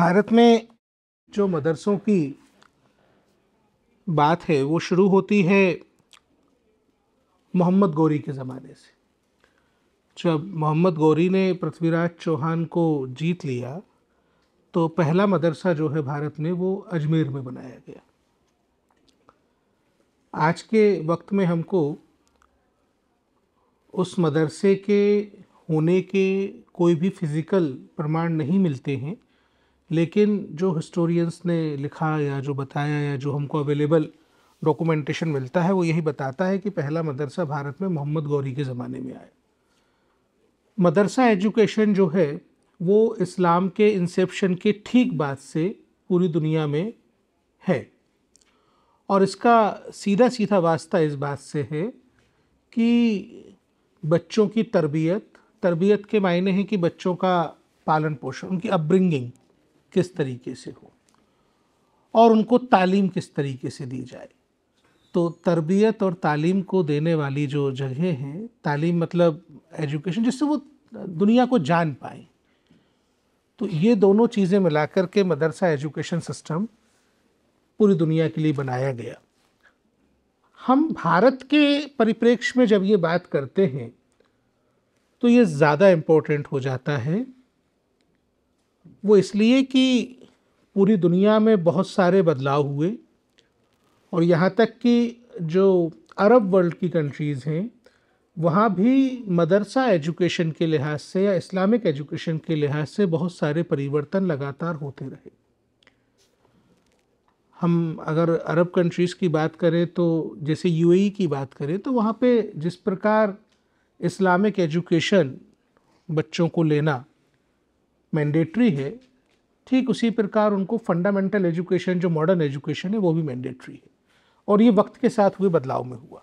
भारत में जो मदरसों की बात है वो शुरू होती है मोहम्मद गौरी के ज़माने से। जब मोहम्मद गौरी ने पृथ्वीराज चौहान को जीत लिया तो पहला मदरसा जो है भारत में वो अजमेर में बनाया गया। आज के वक्त में हमको उस मदरसे के होने के कोई भी फिज़िकल प्रमाण नहीं मिलते हैं, लेकिन जो हिस्टोरियंस ने लिखा या जो बताया या जो हमको अवेलेबल डॉक्यूमेंटेशन मिलता है वो यही बताता है कि पहला मदरसा भारत में मोहम्मद गौरी के ज़माने में आया। मदरसा एजुकेशन जो है वो इस्लाम के इंसेप्शन के ठीक बाद से पूरी दुनिया में है, और इसका सीधा सीधा वास्ता इस बात से है कि बच्चों की तरबियत के मायने हैं कि बच्चों का पालन पोषण, उनकी अपब्रिंगिंग किस तरीके से हो और उनको तालीम किस तरीके से दी जाए। तो तरबियत और तालीम को देने वाली जो जगह हैं, तालीम मतलब एजुकेशन, जिससे वो दुनिया को जान पाए, तो ये दोनों चीज़ें मिलाकर के मदरसा एजुकेशन सिस्टम पूरी दुनिया के लिए बनाया गया। हम भारत के परिप्रेक्ष्य में जब ये बात करते हैं तो ये ज़्यादा इम्पोर्टेंट हो जाता है। वो इसलिए कि पूरी दुनिया में बहुत सारे बदलाव हुए और यहाँ तक कि जो अरब वर्ल्ड की कंट्रीज़ हैं वहाँ भी मदरसा एजुकेशन के लिहाज से या इस्लामिक एजुकेशन के लिहाज से बहुत सारे परिवर्तन लगातार होते रहे। हम अगर अरब कंट्रीज़ की बात करें तो जैसे यूएई की बात करें तो वहाँ पे जिस प्रकार इस्लामिक एजुकेशन बच्चों को लेना मैंडेटरी है, ठीक उसी प्रकार उनको फंडामेंटल एजुकेशन जो मॉडर्न एजुकेशन है वो भी मैंडेटरी है, और ये वक्त के साथ हुए बदलाव में हुआ।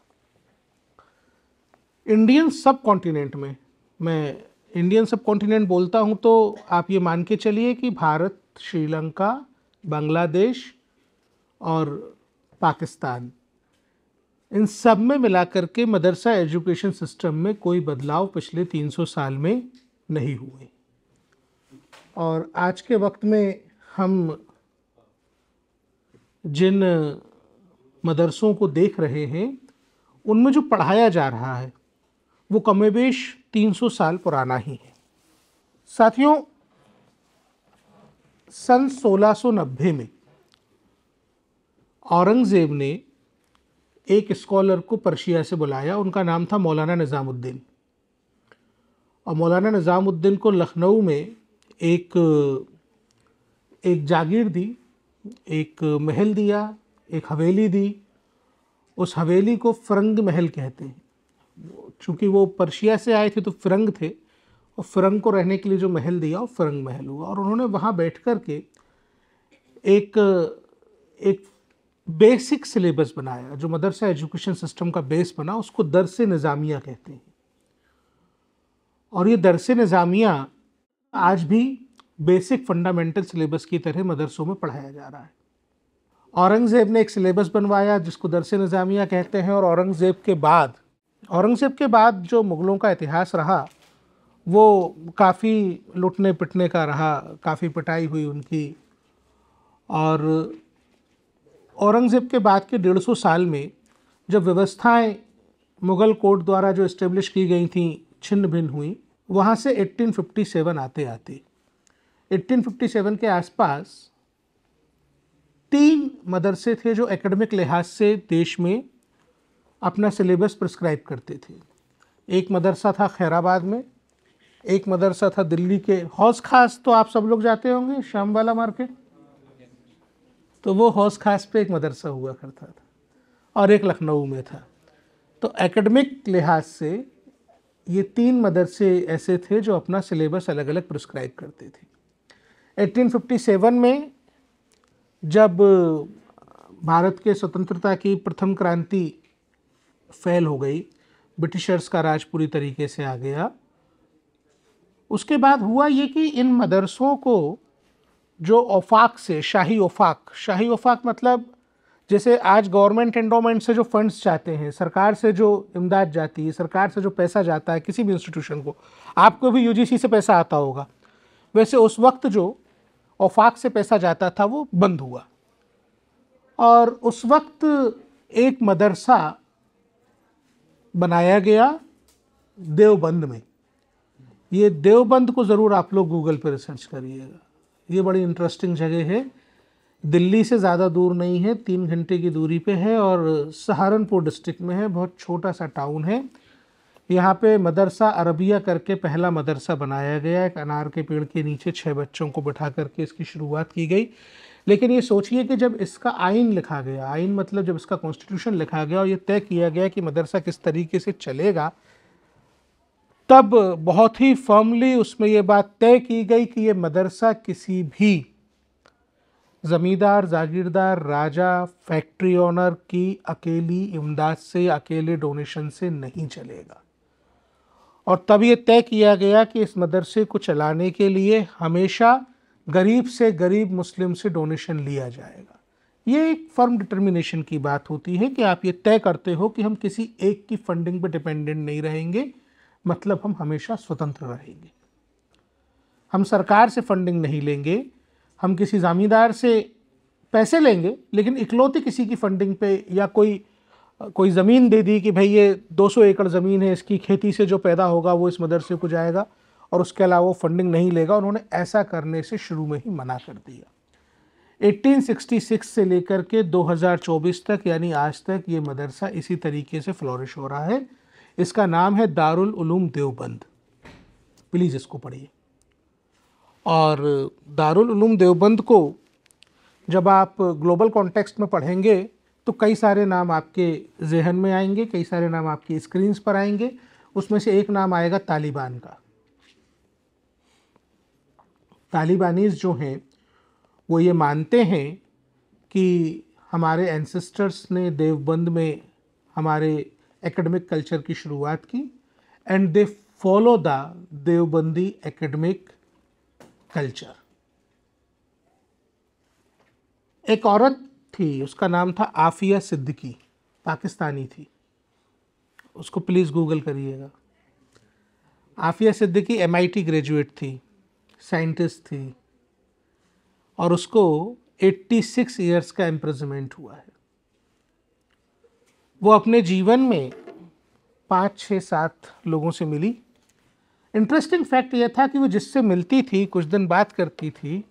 इंडियन सब कॉन्टिनेंट में, मैं इंडियन सब कॉन्टिनेंट बोलता हूँ तो आप ये मान के चलिए कि भारत, श्रीलंका, बांग्लादेश और पाकिस्तान, इन सब में मिलाकर के मदरसा एजुकेशन सिस्टम में कोई बदलाव पिछले 300 साल में नहीं हुए। और आज के वक्त में हम जिन मदरसों को देख रहे हैं उनमें जो पढ़ाया जा रहा है वो कमोबेश 300 साल पुराना ही है। साथियों, सन 1690 में औरंगज़ेब ने एक स्कॉलर को पर्शिया से बुलाया। उनका नाम था मौलाना निज़ामुद्दीन, और मौलाना निज़ामुद्दीन को लखनऊ में एक जागीर दी, एक महल दिया, एक हवेली दी। उस हवेली को फ़िरंग महल कहते हैं। चूँकि वो पर्शिया से आए थे तो फ़िरंग थे, और फ़िरंग को रहने के लिए जो महल दिया वो फ़िरंग महल हुआ। और उन्होंने वहाँ बैठ कर के एक बेसिक सिलेबस बनाया, जो मदरसा एजुकेशन सिस्टम का बेस बना, उसको दर्स निज़ामिया कहते हैं। और ये दर्स निज़ामिया आज भी बेसिक फंडामेंटल सिलेबस की तरह मदरसों में पढ़ाया जा रहा है। औरंगज़ेब ने एक सिलेबस बनवाया जिसको दर्स निज़ामिया कहते हैं, और औरंगज़ेब के बाद जो मुग़लों का इतिहास रहा वो काफ़ी लुटने पिटने का रहा, काफ़ी पिटाई हुई उनकी। और औरंगज़ेब के बाद के 150 साल में जब व्यवस्थाएं मुग़ल कोर्ट द्वारा जो इस्टेब्लिश की गई थी छिन्न भिन्न हुई, वहाँ से 1857 आते 1857 के आसपास 3 मदरसे थे जो एकेडमिक लिहाज से देश में अपना सिलेबस प्रिस्क्राइब करते थे। एक मदरसा था खैराबाद में, एक मदरसा था दिल्ली के हौस खास, तो आप सब लोग जाते होंगे शाम वाला मार्केट, तो वो हौस खास पे एक मदरसा हुआ करता था, और एक लखनऊ में था। तो एकेडमिक लिहाज से ये 3 मदरसे ऐसे थे जो अपना सिलेबस अलग अलग प्रिस्क्राइब करते थे। 1857 में जब भारत के स्वतंत्रता की प्रथम क्रांति फैल हो गई, ब्रिटिशर्स का राज पूरी तरीके से आ गया, उसके बाद हुआ ये कि इन मदरसों को जो औफाक से, शाही औफाक मतलब जैसे आज गवर्नमेंट एंडोमेंट से जो फंड्स जाते हैं, सरकार से जो इमदाद जाती है, सरकार से जो पैसा जाता है किसी भी इंस्टीट्यूशन को, आपको भी यूजीसी से पैसा आता होगा, वैसे उस वक्त जो औफाक से पैसा जाता था वो बंद हुआ। और उस वक्त एक मदरसा बनाया गया देवबंद में। ये देवबंद को ज़रूर आप लोग गूगल पर रिसर्च करिएगा, ये बड़ी इंटरेस्टिंग जगह है। दिल्ली से ज़्यादा दूर नहीं है, 3 घंटे की दूरी पे है और सहारनपुर डिस्ट्रिक्ट में है। बहुत छोटा सा टाउन है। यहाँ पे मदरसा अरबिया करके पहला मदरसा बनाया गया। एक अनार के पेड़ के नीचे 6 बच्चों को बिठा करके इसकी शुरुआत की गई। लेकिन ये सोचिए कि जब इसका आइन लिखा गया, आइन मतलब जब इसका कॉन्स्टिट्यूशन लिखा गया और ये तय किया गया कि मदरसा किस तरीके से चलेगा, तब बहुत ही फर्मली उसमें ये बात तय की गई कि ये मदरसा किसी भी ज़मींदार, जागीरदार, राजा, फैक्ट्री ओनर की अकेली इमदाद से, अकेले डोनेशन से नहीं चलेगा। और तब ये तय किया गया कि इस मदरसे को चलाने के लिए हमेशा गरीब से गरीब मुस्लिम से डोनेशन लिया जाएगा। ये एक फर्म डिटर्मिनेशन की बात होती है कि आप ये तय करते हो कि हम किसी एक की फंडिंग पर डिपेंडेंट नहीं रहेंगे, मतलब हम हमेशा स्वतंत्र रहेंगे। हम सरकार से फंडिंग नहीं लेंगे, हम किसी ज़मींदार से पैसे लेंगे, लेकिन इकलौते किसी की फंडिंग पे या कोई ज़मीन दे दी कि भाई ये 200 एकड़ ज़मीन है, इसकी खेती से जो पैदा होगा वो इस मदरसे को जाएगा और उसके अलावा वो फंडिंग नहीं लेगा। उन्होंने ऐसा करने से शुरू में ही मना कर दिया। 1866 से लेकर के 2024 तक यानी आज तक ये मदरसा इसी तरीके से फ्लोरिश हो रहा है। इसका नाम है दारुल उलूम देवबंद। प्लीज़ इसको पढ़िए। और दारुल उलूम देवबंद को जब आप ग्लोबल कॉन्टेक्स्ट में पढ़ेंगे तो कई सारे नाम आपके जहन में आएंगे, कई सारे नाम आपकी स्क्रीन्स पर आएंगे। उसमें से एक नाम आएगा तालिबान का। तालिबानीज़ जो हैं वो ये मानते हैं कि हमारे एंसेस्टर्स ने देवबंद में हमारे एकेडमिक कल्चर की शुरुआत की and they follow the Deobandi academic culture. एक औरत थी, उसका नाम था आफिया सिद्दीकी, पाकिस्तानी थी। उसको प्लीज़ गूगल करिएगा। आफिया सिद्दीकी MIT ग्रेजुएट थी, साइंटिस्ट थी और उसको 86 ईयर्स का इम्प्रिजनमेंट हुआ है। वो अपने जीवन में 5, 6, 7 लोगों से मिली। इंटरेस्टिंग फैक्ट यह था कि वो जिससे मिलती थी, कुछ दिन बात करती थी,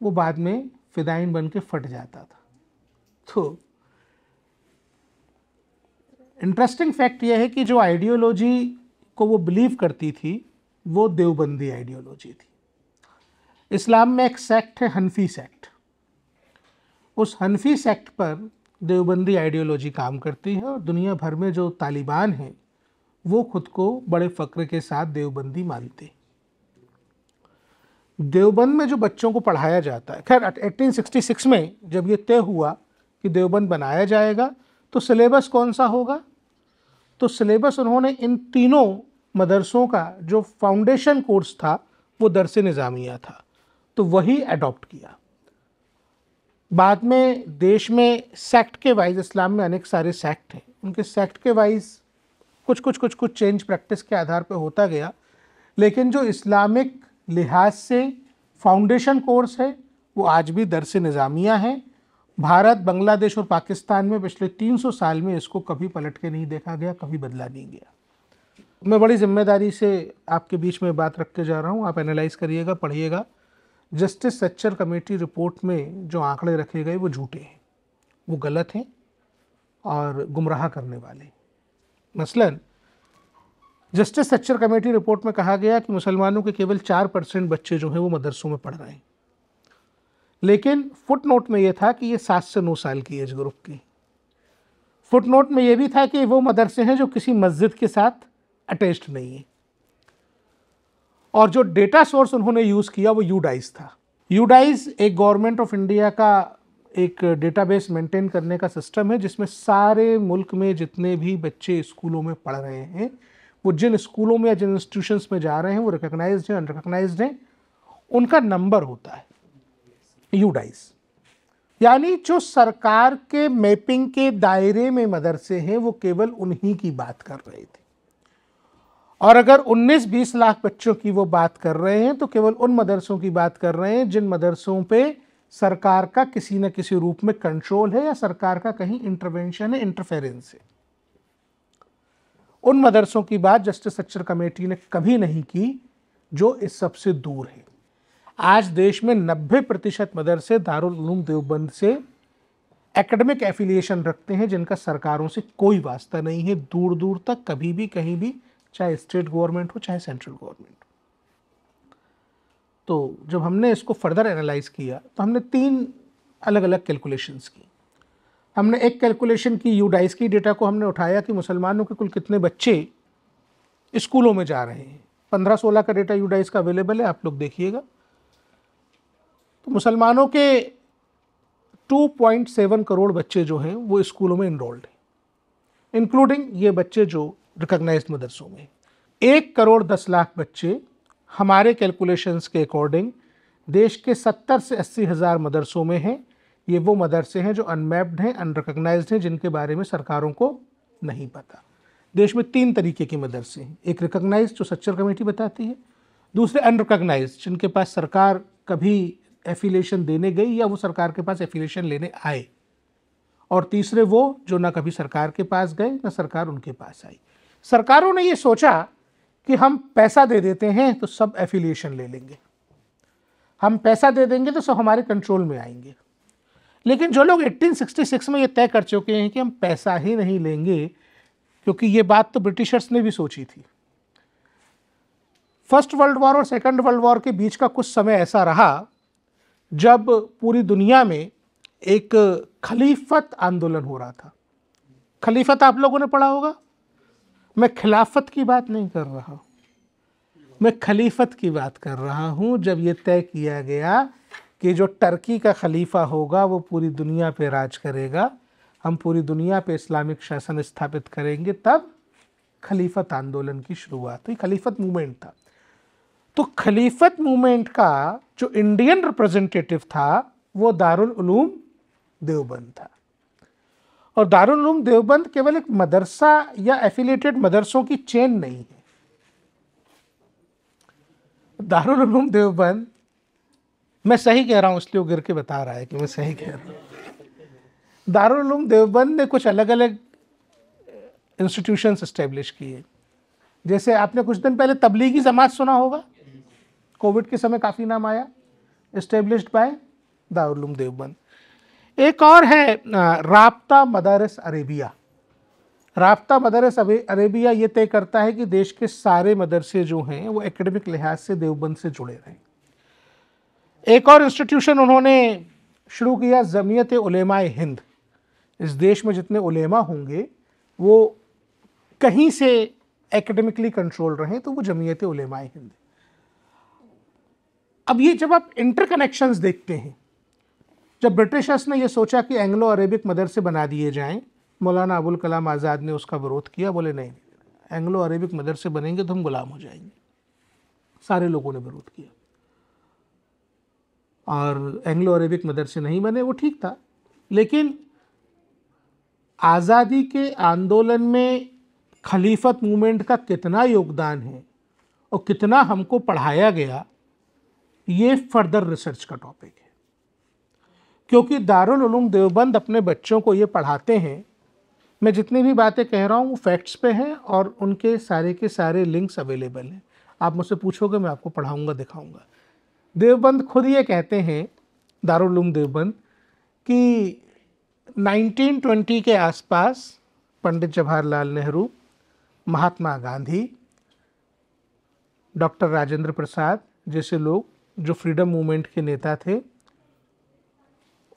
वो बाद में फिदाइन बन के फट जाता था। तो इंटरेस्टिंग फैक्ट यह है कि जो आइडियोलॉजी को वो बिलीव करती थी वो देवबंदी आइडियोलॉजी थी। इस्लाम में एक सेक्ट है हनफी सेक्ट। उस हनफी सेक्ट पर देवबंदी आइडियोलॉजी काम करती है और दुनिया भर में जो तालिबान हैं वो खुद को बड़े फ़क्र के साथ देवबंदी मानते। देवबंद में जो बच्चों को पढ़ाया जाता है, खैर 1866 में जब ये तय हुआ कि देवबंद बनाया जाएगा तो सिलेबस कौन सा होगा, तो सिलेबस उन्होंने इन तीनों मदरसों का जो फाउंडेशन कोर्स था वो दरस निज़ामिया था, तो वही अडॉप्ट किया। बाद में देश में सेक्ट के वाइज, इस्लाम में अनेक सारे सेक्ट हैं, उनके सेक्ट के वाइज कुछ चेंज प्रैक्टिस के आधार पर होता गया। लेकिन जो इस्लामिक लिहाज से फाउंडेशन कोर्स है वो आज भी दरस निज़ामिया है। भारत, बांग्लादेश और पाकिस्तान में पिछले 300 साल में इसको कभी पलट के नहीं देखा गया, कभी बदला नहीं गया। मैं बड़ी जिम्मेदारी से आपके बीच में बात रख के जा रहा हूँ, आप एनालाइज करिएगा, पढ़िएगा। जस्टिस सच्चर कमेटी रिपोर्ट में जो आंकड़े रखे गए वो झूठे हैं, वो गलत हैं और गुमराह करने वाले। मसलन जस्टिस सच्चर कमेटी रिपोर्ट में कहा गया कि मुसलमानों के केवल 4% बच्चे जो हैं वो मदरसों में पढ़ रहे हैं, लेकिन फुट नोट में ये था कि ये 7 से 9 साल की एज ग्रुप की। फुट नोट में ये भी था कि वो मदरसे हैं जो किसी मस्जिद के साथ अटैच्ड नहीं है। और जो डेटा सोर्स उन्होंने यूज़ किया वो यूडाइस था। यूडाइस एक गवर्नमेंट ऑफ इंडिया का एक डेटाबेस मेंटेन करने का सिस्टम है जिसमें सारे मुल्क में जितने भी बच्चे स्कूलों में पढ़ रहे हैं, वो जिन स्कूलों में या जिन इंस्टीट्यूशंस में जा रहे हैं वो रिकग्नाइज्ड हैं, अनरिकग्नाइज्ड हैं, उनका नंबर होता है यूडाइस। यानी जो सरकार के मैपिंग के दायरे में मदरसे हैं वो केवल उन्हीं की बात कर रहे थे। और अगर 19-20 लाख बच्चों की वो बात कर रहे हैं तो केवल उन मदरसों की बात कर रहे हैं जिन मदरसों पे सरकार का किसी न किसी रूप में कंट्रोल है या सरकार का कहीं इंटरवेंशन है, इंटरफेरेंस है। उन मदरसों की बात जस्टिस सच्चर कमेटी ने कभी नहीं की जो इस सबसे दूर है। आज देश में 90% मदरसे दारुल उलूम देवबंद से एकेडमिक एफिलिएशन रखते हैं जिनका सरकारों से कोई वास्ता नहीं है, दूर दूर तक, कभी भी, कहीं भी, चाहे स्टेट गवर्नमेंट हो चाहे सेंट्रल गवर्नमेंट हो। तो जब हमने इसको फर्दर एनालाइज किया तो हमने 3 अलग अलग कैलकुलेशंस की। हमने एक कैलकुलेशन की, यूडाइस की डेटा को हमने उठाया कि मुसलमानों के कुल कितने बच्चे स्कूलों में जा रहे हैं। 15-16 का डेटा यूडाइस का अवेलेबल है, आप लोग देखिएगा। तो मुसलमानों के 2.7 करोड़ बच्चे जो हैं वो स्कूलों में इनरोल्ड हैं, इंक्लूडिंग ये बच्चे जो रिकॉग्नाइज्ड मदरसों में। 1 करोड़ 10 लाख बच्चे हमारे कैलकुलेशंस के अकॉर्डिंग देश के 70 से 80 हज़ार मदरसों में हैं। ये वो मदरसे हैं जो अनमैप्ड हैं, अनरिकॉग्नाइज्ड हैं, जिनके बारे में सरकारों को नहीं पता। देश में 3 तरीके के मदरसे हैं, एक रिकॉग्नाइज्ड जो सच्चर कमेटी बताती है, दूसरे अनरिकॉग्नाइज्ड जिनके पास सरकार कभी एफिलिएशन देने गई या वो सरकार के पास एफिलिएशन लेने आए, और तीसरे वो जो ना कभी सरकार के पास गए ना सरकार उनके पास आई। सरकारों ने ये सोचा कि हम पैसा दे देते हैं तो सब एफिलिएशन ले लेंगे, हम पैसा दे देंगे तो सब हमारे कंट्रोल में आएंगे। लेकिन जो लोग 1866 में ये तय कर चुके हैं कि हम पैसा ही नहीं लेंगे, क्योंकि ये बात तो ब्रिटिशर्स ने भी सोची थी। फर्स्ट वर्ल्ड वॉर और सेकंड वर्ल्ड वॉर के बीच का कुछ समय ऐसा रहा जब पूरी दुनिया में एक खलीफत आंदोलन हो रहा था। खलीफत आप लोगों ने पढ़ा होगा, मैं खिलाफत की बात नहीं कर रहा, मैं खलीफत की बात कर रहा हूं। जब ये तय किया गया कि जो टर्की का खलीफा होगा वो पूरी दुनिया पे राज करेगा, हम पूरी दुनिया पे इस्लामिक शासन स्थापित करेंगे, तब खलीफत आंदोलन की शुरुआत हुई। खलीफत मूवमेंट था। तो खलीफत मूवमेंट का जो इंडियन रिप्रेजेंटेटिव था वो दारुल उलूम देवबंद था। और दारुल उलूम देवबंद केवल एक मदरसा या एफिलिएटेड मदरसों की चेन नहीं है। दारुल उलूम देवबंद, मैं सही कह रहा हूं इसलिए वो गिर के बता रहा है कि मैं सही कह रहा हूं। दारुल उलूम देवबंद ने कुछ अलग अलग इंस्टीट्यूशंस एस्टेब्लिश किए। जैसे आपने कुछ दिन पहले तबलीगी जमात सुना होगा, कोविड के समय काफ़ी नाम आया, एस्टेब्लिश्ड बाय दारुल उलूम देवबंद। एक और है राब्ता मदारिस अरेबिया। राब्ता मदारिस अरेबिया ये तय करता है कि देश के सारे मदरसे जो हैं वो एकेडमिक लिहाज से देवबंद से जुड़े रहें। एक और इंस्टीट्यूशन उन्होंने शुरू किया, जमीयत उलेमाए हिंद। इस देश में जितने उलेमा होंगे वो कहीं से एकेडमिकली कंट्रोल रहें, तो वो जमीयत उलेमाए हिंद। अब ये जब आप इंटरकनेक्शंस देखते हैं, जब ब्रिटिशर्स ने ये सोचा कि एंग्लो अरेबिक मदरसे बना दिए जाएं, मौलाना अबुल कलाम आज़ाद ने उसका विरोध किया, बोले नहीं, एंग्लो अरेबिक मदरसे बनेंगे तो हम गुलाम हो जाएंगे। सारे लोगों ने विरोध किया और एंग्लो अरेबिक मदरसे नहीं बने, वो ठीक था। लेकिन आज़ादी के आंदोलन में खलीफत मूवमेंट का कितना योगदान है और कितना हमको पढ़ाया गया, ये फर्दर रिसर्च का टॉपिक है। क्योंकि दारुल उलूम देवबंद अपने बच्चों को ये पढ़ाते हैं, मैं जितनी भी बातें कह रहा हूँ वो फैक्ट्स पे हैं और उनके सारे के सारे लिंक्स अवेलेबल हैं। आप मुझसे पूछोगे मैं आपको पढ़ाऊँगा, दिखाऊँगा। देवबंद खुद ये कहते हैं, दारुल उलूम देवबंद, कि 1920 के आसपास पंडित जवाहरलाल नेहरू, महात्मा गांधी, डॉक्टर राजेंद्र प्रसाद जैसे लोग जो फ्रीडम मूवमेंट के नेता थे,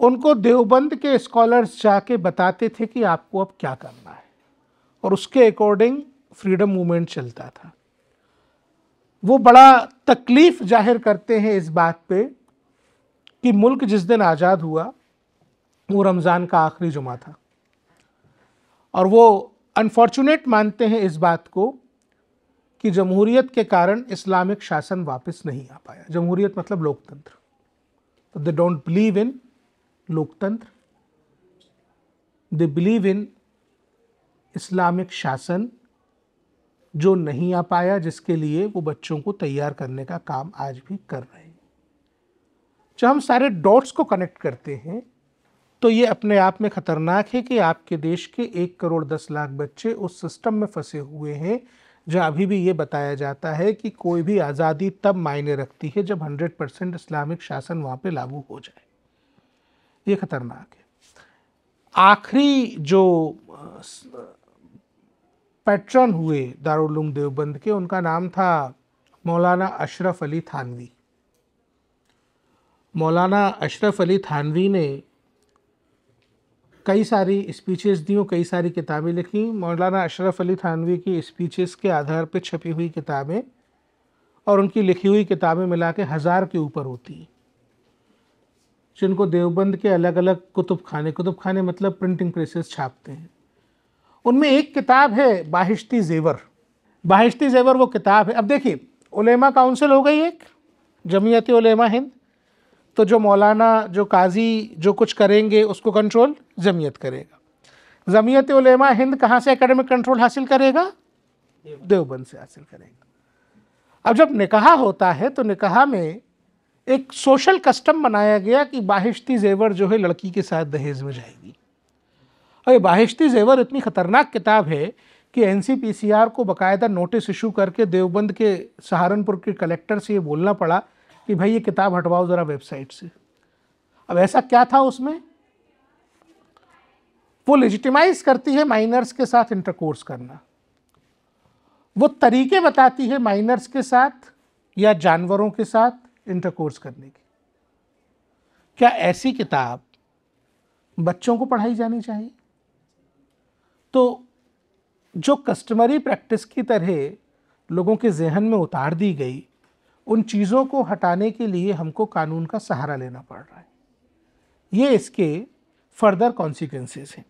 उनको देवबंद के स्कॉलर्स जाके बताते थे कि आपको अब क्या करना है, और उसके अकॉर्डिंग फ्रीडम मूवमेंट चलता था। वो बड़ा तकलीफ जाहिर करते हैं इस बात पे कि मुल्क जिस दिन आज़ाद हुआ वो रमज़ान का आखिरी जुमा था, और वो अनफॉर्चुनेट मानते हैं इस बात को कि जमहूरियत के कारण इस्लामिक शासन वापस नहीं आ पाया। जमहूरियत मतलब लोकतंत्र। तो दे डोंट बिलीव इन लोकतंत्र, दे बिलीव इन इस्लामिक शासन जो नहीं आ पाया, जिसके लिए वो बच्चों को तैयार करने का काम आज भी कर रहे हैं। जब हम सारे डॉट्स को कनेक्ट करते हैं तो ये अपने आप में खतरनाक है कि आपके देश के 1,10,00,000 बच्चे उस सिस्टम में फंसे हुए हैं जहाँ अभी भी ये बताया जाता है कि कोई भी आज़ादी तब मायने रखती है जब 100% इस्लामिक शासन वहाँ पे लागू हो जाए। ये खतरनाक है। आखिरी जो पैट्रन हुए दारुल उलूम देवबंद के, उनका नाम था मौलाना अशरफ अली थानवी। मौलाना अशरफ अली थानवी ने कई सारी स्पीचेस दी, कई सारी किताबें लिखी। मौलाना अशरफ अली थानवी की स्पीचेस के आधार पर छपी हुई किताबें और उनकी लिखी हुई किताबें मिला के 1000 के ऊपर होती हैं, जिनको देवबंद के अलग अलग कुतुब खाने मतलब प्रिंटिंग प्रेसेस छापते हैं। उनमें एक किताब है बाहिश्ती ज़ेवर। बाहिश्ती ज़ेवर वो किताब है। अब देखिए, उलेमा काउंसिल हो गई एक, जमीयत उलेमा हिंद, तो जो मौलाना, जो काजी जो कुछ करेंगे उसको कंट्रोल जमीयत करेगा। जमीयत उलेमा हिंद कहाँ से एकेडमिक कंट्रोल हासिल करेगा? देवबंद से हासिल करेगा। अब जब निकाह होता है तो निकाह में एक सोशल कस्टम बनाया गया कि बाहिश्ती ज़ेवर जो है लड़की के साथ दहेज में जाएगी। और ये बाहिश्ती ज़ेवर इतनी ख़तरनाक किताब है कि NCPCR को बाकायदा नोटिस इशू करके देवबंद के सहारनपुर के कलेक्टर से ये बोलना पड़ा कि भाई ये किताब हटवाओ ज़रा वेबसाइट से। अब ऐसा क्या था उसमें? वो लेजिटिमाइज करती है माइनर्स के साथ इंटरकोर्स करना, वो तरीके बताती है माइनर्स के साथ या जानवरों के साथ इंटरकोर्स करने के। क्या ऐसी किताब बच्चों को पढ़ाई जानी चाहिए? तो जो कस्टमरी प्रैक्टिस की तरह लोगों के जहन में उतार दी गई, उन चीज़ों को हटाने के लिए हमको कानून का सहारा लेना पड़ रहा है। ये इसके फर्दर कॉन्सिक्वेंसेस हैं।